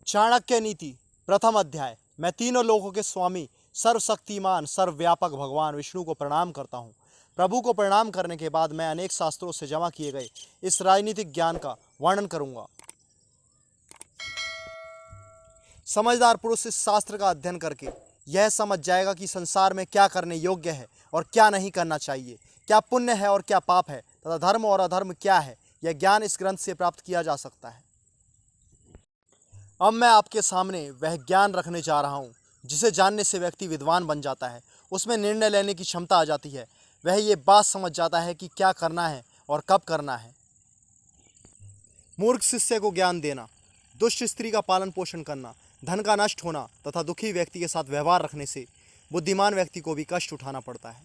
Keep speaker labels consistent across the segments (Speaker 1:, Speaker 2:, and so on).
Speaker 1: चाणक्य नीति प्रथम अध्याय। मैं तीनों लोकों के स्वामी सर्वशक्तिमान सर्वव्यापक भगवान विष्णु को प्रणाम करता हूँ। प्रभु को प्रणाम करने के बाद मैं अनेक शास्त्रों से जमा किए गए इस राजनीतिक ज्ञान का वर्णन करूँगा। समझदार पुरुष इस शास्त्र का अध्ययन करके यह समझ जाएगा कि संसार में क्या करने योग्य है और क्या नहीं करना चाहिए, क्या पुण्य है और क्या पाप है, तथा धर्म और अधर्म क्या है। यह ज्ञान इस ग्रंथ से प्राप्त किया जा सकता है। अब मैं आपके सामने वह ज्ञान रखने जा रहा हूँ जिसे जानने से व्यक्ति विद्वान बन जाता है, उसमें निर्णय लेने की क्षमता आ जाती है, वह ये बात समझ जाता है कि क्या करना है और कब करना है। मूर्ख शिष्य को ज्ञान देना, दुष्ट स्त्री का पालन पोषण करना, धन का नष्ट होना तथा दुखी व्यक्ति के साथ व्यवहार रखने से बुद्धिमान व्यक्ति को भी कष्ट उठाना पड़ता है।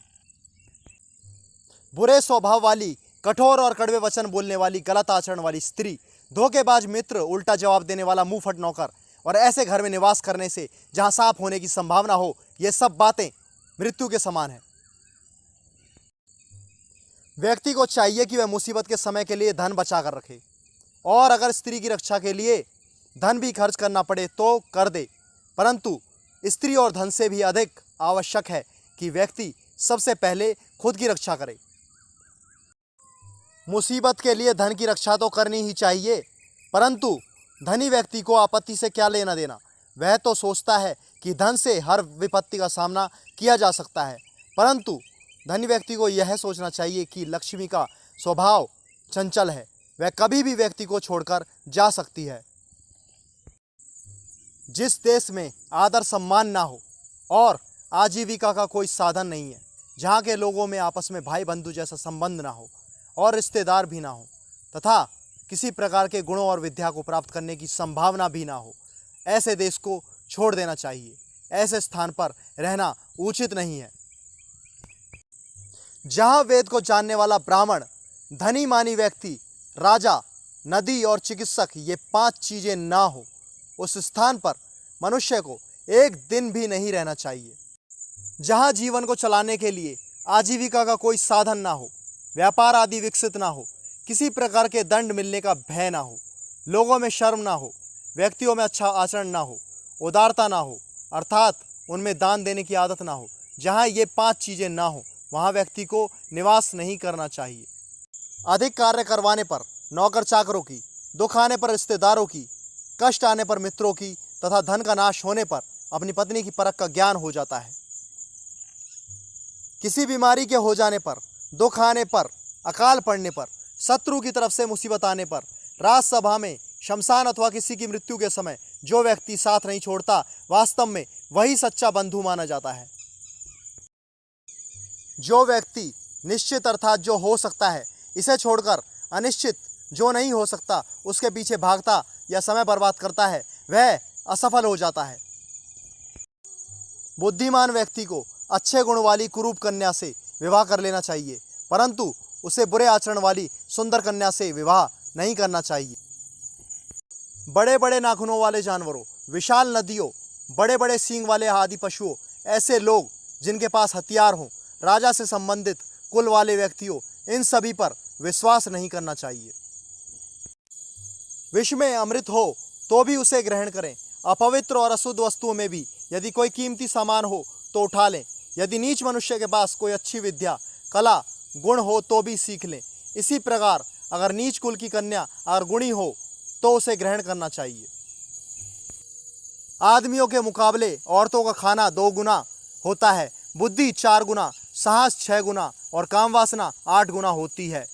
Speaker 1: बुरे स्वभाव वाली, कठोर और कड़वे वचन बोलने वाली, गलत आचरण वाली स्त्री, धोखेबाज मित्र, उल्टा जवाब देने वाला मुंह फट नौकर और ऐसे घर में निवास करने से जहां सांप होने की संभावना हो, ये सब बातें मृत्यु के समान है। व्यक्ति को चाहिए कि वह मुसीबत के समय के लिए धन बचा कर रखे और अगर स्त्री की रक्षा के लिए धन भी खर्च करना पड़े तो कर दे, परंतु स्त्री और धन से भी अधिक आवश्यक है कि व्यक्ति सबसे पहले खुद की रक्षा करे। मुसीबत के लिए धन की रक्षा तो करनी ही चाहिए, परंतु धनी व्यक्ति को आपत्ति से क्या लेना देना। वह तो सोचता है कि धन से हर विपत्ति का सामना किया जा सकता है, परंतु धनी व्यक्ति को यह सोचना चाहिए कि लक्ष्मी का स्वभाव चंचल है, वह कभी भी व्यक्ति को छोड़कर जा सकती है। जिस देश में आदर सम्मान ना हो और आजीविका का कोई साधन नहीं है, जहाँ के लोगों में आपस में भाई बंधु जैसा संबंध ना हो और रिश्तेदार भी ना हो तथा किसी प्रकार के गुणों और विद्या को प्राप्त करने की संभावना भी ना हो, ऐसे देश को छोड़ देना चाहिए। ऐसे स्थान पर रहना उचित नहीं है। जहाँ वेद को जानने वाला ब्राह्मण, धनी मानी व्यक्ति, राजा, नदी और चिकित्सक ये 5 चीजें ना हो, उस स्थान पर मनुष्य को एक दिन भी नहीं रहना चाहिए। जहाँ जीवन को चलाने के लिए आजीविका का कोई साधन ना हो, व्यापार आदि विकसित ना हो, किसी प्रकार के दंड मिलने का भय ना हो, लोगों में शर्म ना हो, व्यक्तियों में अच्छा आचरण ना हो, उदारता ना हो अर्थात उनमें दान देने की आदत ना हो, जहाँ ये 5 चीज़ें ना हो वहाँ व्यक्ति को निवास नहीं करना चाहिए। अधिक कार्य करवाने पर नौकर चाकरों की, दुख आने पर रिश्तेदारों की, कष्ट आने पर मित्रों की तथा धन का नाश होने पर अपनी पत्नी की परख का ज्ञान हो जाता है। किसी बीमारी के हो जाने पर, दुख आने पर, अकाल पड़ने पर, शत्रु की तरफ से मुसीबत आने पर, राजसभा में, शमशान अथवा किसी की मृत्यु के समय जो व्यक्ति साथ नहीं छोड़ता, वास्तव में वही सच्चा बंधु माना जाता है। जो व्यक्ति निश्चित अर्थात जो हो सकता है इसे छोड़कर अनिश्चित जो नहीं हो सकता उसके पीछे भागता या समय बर्बाद करता है, वह असफल हो जाता है। बुद्धिमान व्यक्ति को अच्छे गुण वाली कुरूप कन्या से विवाह कर लेना चाहिए, परंतु उसे बुरे आचरण वाली सुंदर कन्या से विवाह नहीं करना चाहिए। बड़े बड़े नाखूनों वाले जानवरों, विशाल नदियों, बड़े बड़े सींग वाले आदि पशुओं, ऐसे लोग जिनके पास हथियार हों, राजा से संबंधित कुल वाले व्यक्तियों, इन सभी पर विश्वास नहीं करना चाहिए। विष में अमृत हो तो भी उसे ग्रहण करें। अपवित्र और अशुद्ध वस्तुओं में भी यदि कोई कीमती सामान हो तो उठा लें। यदि नीच मनुष्य के पास कोई अच्छी विद्या, कला, गुण हो तो भी सीख लें। इसी प्रकार अगर नीच कुल की कन्या अगर गुणी हो तो उसे ग्रहण करना चाहिए। आदमियों के मुकाबले औरतों का खाना 2 गुना होता है, बुद्धि 4 गुना, साहस 6 गुना और काम वासना 8 गुना होती है।